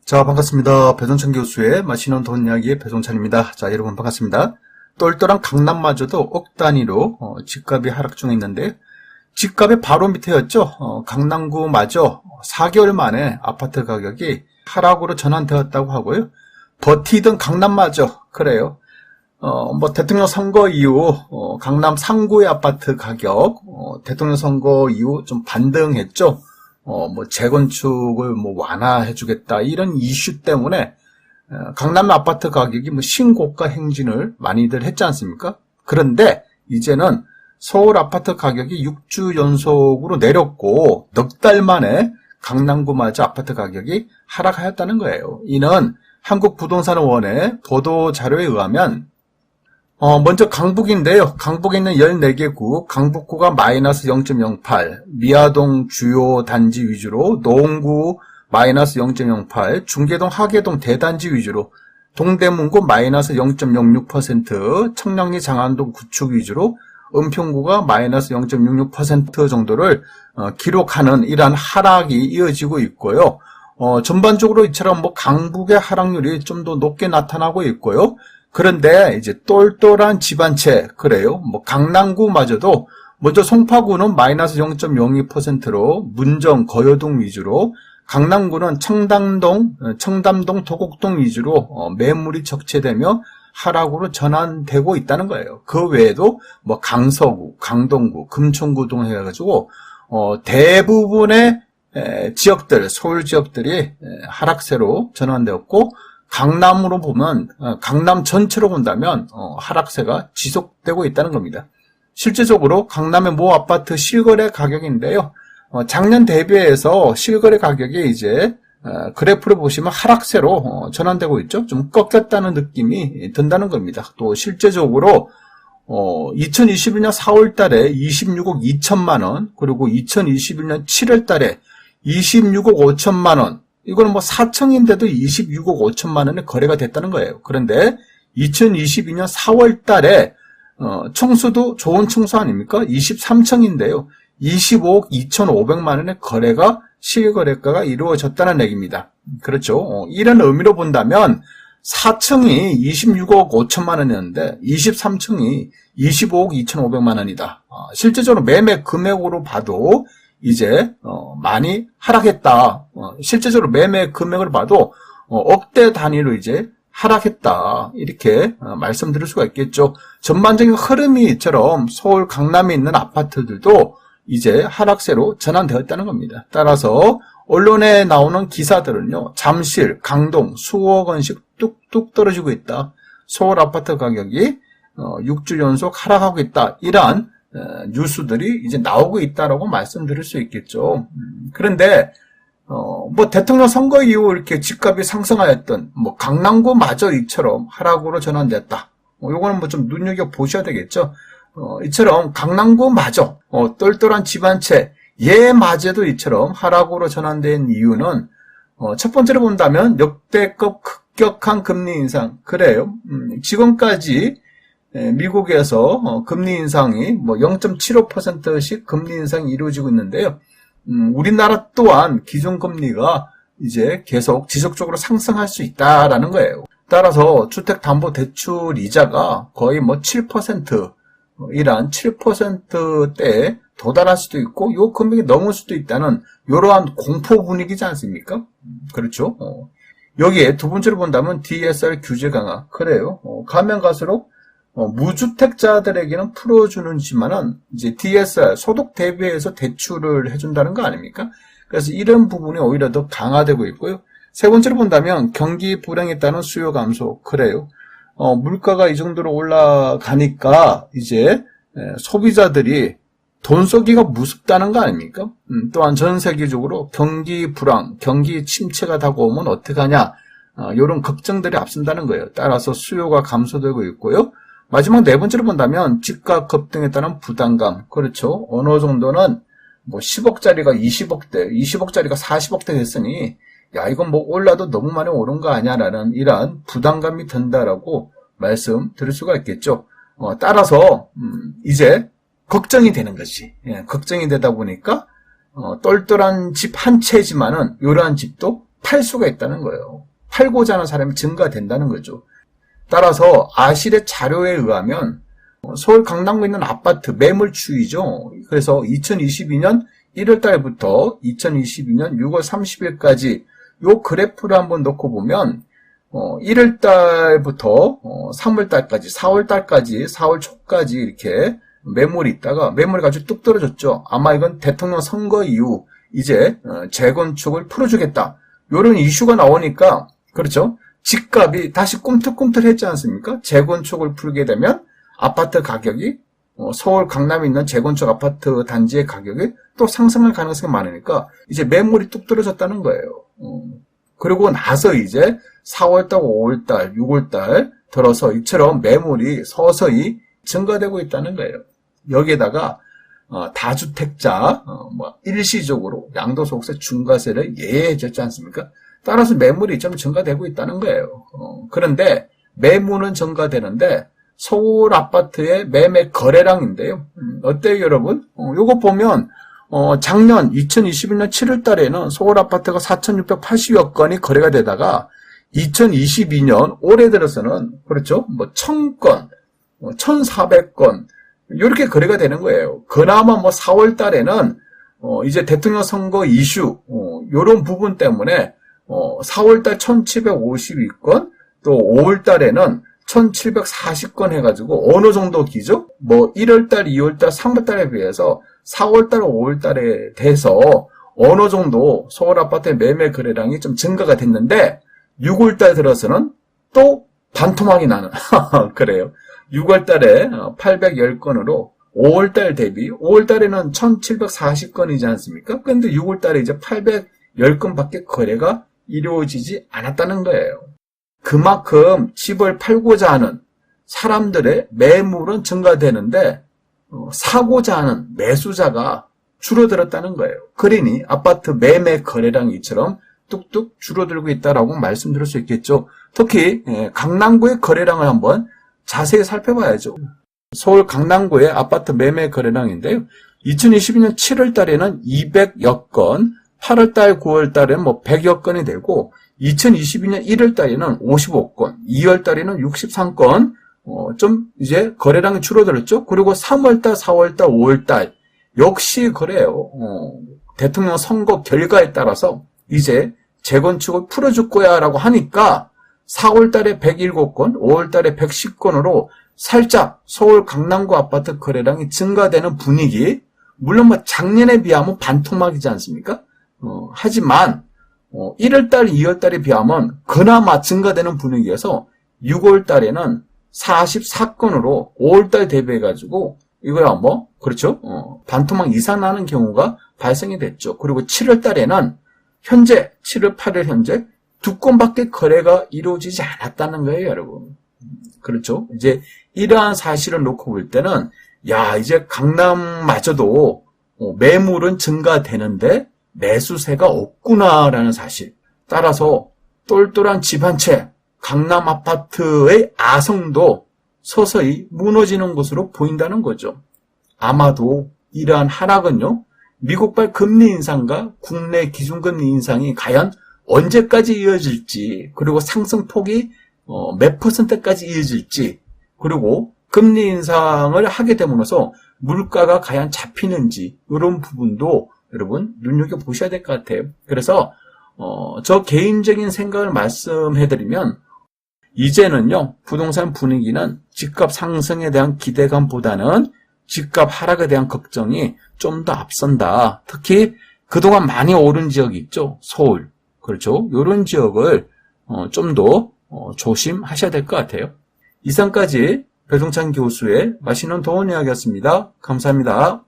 자, 반갑습니다. 배종찬 교수의 맛있는 돈 이야기의 배종찬입니다. 자, 여러분 반갑습니다. 똘똘한 강남마저도 억 단위로 집값이 하락 중에 있는데, 집값의 바로 밑에였죠. 강남구마저 4개월 만에 아파트 가격이 하락으로 전환되었다고 하고요. 버티던 강남마저 그래요. 대통령 선거 이후 강남 상구의 아파트 가격 대통령 선거 이후 좀 반등했죠. 재건축을 완화해주겠다 이런 이슈 때문에 강남 아파트 가격이 신고가 행진을 많이들 했지 않습니까? 그런데 이제는 서울 아파트 가격이 6주 연속으로 내렸고 넉 달 만에 강남구마저 아파트 가격이 하락하였다는 거예요. 이는 한국부동산원의 보도 자료에 의하면 먼저 강북인데요. 강북에 있는 14개구, 강북구가 마이너스 0.08, 미아동 주요 단지 위주로, 노원구 마이너스 0.08, 중계동 하계동 대단지 위주로, 동대문구 마이너스 0.06%, 청량리 장안동 구축 위주로, 은평구가 마이너스 0.66% 정도를 기록하는 이러한 하락이 이어지고 있고요. 전반적으로 이처럼 강북의 하락률이 좀 더 높게 나타나고 있고요. 그런데 이제 똘똘한 집안채 그래요. 강남구마저도 먼저 송파구는 마이너스 0.02%로 문정, 거여동 위주로, 강남구는 청담동, 도곡동 위주로 매물이 적체되며 하락으로 전환되고 있다는 거예요. 그 외에도 강서구, 강동구, 금천구 등 해가지고 대부분의 지역들, 서울 지역들이 하락세로 전환되었고, 강남으로 보면 강남 전체로 본다면 하락세가 지속되고 있다는 겁니다. 실제적으로 강남의 모 아파트 실거래 가격인데요. 작년 대비해서 실거래 가격이 이제 그래프를 보시면 하락세로 전환되고 있죠. 좀 꺾였다는 느낌이 든다는 겁니다. 또 실제적으로 2021년 4월 달에 26억 2천만 원, 그리고 2021년 7월 달에 26억 5천만 원, 이거는 4층인데도 26억 5천만 원에 거래가 됐다는 거예요. 그런데 2022년 4월 달에 층수도 좋은 층수 아닙니까? 23층인데요. 25억 2,500만 원의 거래가 실거래가가 이루어졌다는 얘기입니다. 그렇죠. 이런 의미로 본다면 4층이 26억 5천만 원이었는데 23층이 25억 2,500만 원이다. 실제적으로 매매 금액으로 봐도 이제 많이 하락했다. 실제적으로 매매 금액을 봐도 억대 단위로 이제 하락했다. 이렇게 말씀드릴 수가 있겠죠. 전반적인 흐름이처럼 서울 강남에 있는 아파트들도 이제 하락세로 전환되었다는 겁니다. 따라서 언론에 나오는 기사들은요, 잠실, 강동, 수억 원씩 뚝뚝 떨어지고 있다. 서울 아파트 가격이 6주 연속 하락하고 있다. 이러한 뉴스들이 이제 나오고 있다라고 말씀드릴 수 있겠죠. 그런데 대통령 선거 이후 이렇게 집값이 상승하였던 강남구마저 이처럼 하락으로 전환됐다. 요거는 좀 눈여겨 보셔야 되겠죠. 이처럼 강남구마저 똘똘한 집안채 얘마저도 이처럼 하락으로 전환된 이유는 첫 번째로 본다면 역대급 급격한 금리 인상. 그래요. 지금까지 미국에서 금리 인상이 0.75%씩 금리 인상이 이루어지고 있는데요. 우리나라 또한 기준금리가 이제 계속 지속적으로 상승할 수 있다라는 거예요. 따라서 주택담보대출 이자가 거의 7% 이란 7%대에 도달할 수도 있고 요 금액이 넘을 수도 있다는 이러한 공포 분위기지 않습니까? 그렇죠. 여기에 두 번째로 본다면 DSR 규제 강화. 그래요. 가면 갈수록 무주택자들에게는 풀어주는지만은 이제 DSR 소득 대비해서 대출을 해준다는 거 아닙니까? 그래서 이런 부분이 오히려 더 강화되고 있고요. 세 번째로 본다면 경기 불황에 따른 수요 감소. 그래요. 물가가 이 정도로 올라가니까 이제 소비자들이 돈 쏘기가 무섭다는 거 아닙니까? 또한 전 세계적으로 경기 불황, 경기 침체가 다가오면 어떡하냐, 이런 걱정들이 앞선다는 거예요. 따라서 수요가 감소되고 있고요. 마지막 네 번째로 본다면 집값 급등에 따른 부담감. 그렇죠. 어느 정도는 10억짜리가 20억대, 20억짜리가 40억대 됐으니 야 이건 올라도 너무 많이 오른 거 아니야라는 이러한 부담감이 든다라고 말씀드릴 수가 있겠죠. 따라서 이제 걱정이 되는 것이, 걱정이 되다 보니까 똘똘한 집 한 채지만은 이러한 집도 팔 수가 있다는 거예요. 팔고자 하는 사람이 증가된다는 거죠. 따라서 아실의 자료에 의하면 서울 강남구에 있는 아파트 매물 추이죠. 그래서 2022년 1월 달부터 2022년 6월 30일까지 요 그래프를 한번 놓고 보면 1월 달부터 3월 달까지, 4월 달까지, 4월 초까지 이렇게 매물이 있다가 매물이 아주 뚝 떨어졌죠. 아마 이건 대통령 선거 이후 이제 재건축을 풀어주겠다. 이런 이슈가 나오니까 그렇죠. 집값이 다시 꿈틀꿈틀했지 않습니까? 재건축을 풀게 되면 아파트 가격이 서울 강남에 있는 재건축 아파트 단지의 가격이 또 상승할 가능성이 많으니까 이제 매물이 뚝 떨어졌다는 거예요. 그리고 나서 이제 4월달, 5월달, 6월달 들어서 이처럼 매물이 서서히 증가되고 있다는 거예요. 여기에다가 다주택자 일시적으로 양도소득세 중과세를 예외해줬지 않습니까? 따라서 매물이 좀 증가되고 있다는 거예요. 그런데 매물은 증가되는데 서울 아파트의 매매 거래량인데요. 어때요, 여러분? 요거 보면 작년 2021년 7월 달에는 서울 아파트가 4,680여 건이 거래가 되다가 2022년 올해 들어서는 그렇죠? 1,000건, 1,400건 이렇게 거래가 되는 거예요. 그나마 4월 달에는 이제 대통령 선거 이슈 요런 부분 때문에 4월 달 1,752건 또 5월 달에는 1,740건 해가지고 어느 정도 기죠? 1월 달, 2월 달, 3월 달에 비해서 4월 달, 5월 달에 돼서 어느 정도 서울 아파트의 매매 거래량이 좀 증가가 됐는데 6월 달 들어서는 또 반토막이 나는 그래요. 6월 달에 810건으로 5월 달 대비 5월 달에는 1,740건이지 않습니까? 근데 6월 달에 이제 810건밖에 거래가 이루어지지 않았다는 거예요. 그만큼 집을 팔고자 하는 사람들의 매물은 증가되는데 사고자 하는 매수자가 줄어들었다는 거예요. 그러니 아파트 매매 거래량이 이처럼 뚝뚝 줄어들고 있다라고 말씀드릴 수 있겠죠. 특히 강남구의 거래량을 한번 자세히 살펴봐야죠. 서울 강남구의 아파트 매매 거래량인데요. 2022년 7월 달에는 200여 건, 8월 달, 9월 달에는 100여 건이 되고 2022년 1월 달에는 55건, 2월 달에는 63건, 좀 이제 거래량이 줄어들었죠. 그리고 3월 달, 4월 달, 5월 달 역시 그래요. 대통령 선거 결과에 따라서 이제 재건축을 풀어줄 거야 라고 하니까 4월 달에 107건, 5월 달에 110건으로 살짝 서울 강남구 아파트 거래량이 증가되는 분위기. 물론 작년에 비하면 반토막이지 않습니까? 하지만 1월 달, 2월 달에 비하면 그나마 증가되는 분위기여서 6월 달에는 44건으로 5월 달 대비해가지고 이거야 그렇죠? 반토막 이상 나는 경우가 발생이 됐죠. 그리고 7월 달에는 현재 7월 8일 현재 2건밖에 거래가 이루어지지 않았다는 거예요, 여러분. 그렇죠? 이제 이러한 사실을 놓고 볼 때는 이제 강남마저도 매물은 증가되는데 매수세가 없구나라는 사실. 따라서 똘똘한 집 한 채, 강남 아파트의 아성도 서서히 무너지는 것으로 보인다는 거죠. 아마도 이러한 하락은요, 미국발 금리 인상과 국내 기준금리 인상이 과연 언제까지 이어질지, 그리고 상승폭이 몇 %까지 이어질지, 그리고 금리 인상을 하게 됨으로써 물가가 과연 잡히는지 이런 부분도 여러분 눈여겨보셔야 될 것 같아요. 그래서 저 개인적인 생각을 말씀해드리면 이제는요, 부동산 분위기는 집값 상승에 대한 기대감보다는 집값 하락에 대한 걱정이 좀 더 앞선다. 특히 그동안 많이 오른 지역이 있죠. 서울. 그렇죠. 이런 지역을 좀 더 조심하셔야 될 것 같아요. 이상까지 배동찬 교수의 맛있는 동원 이야기였습니다. 감사합니다.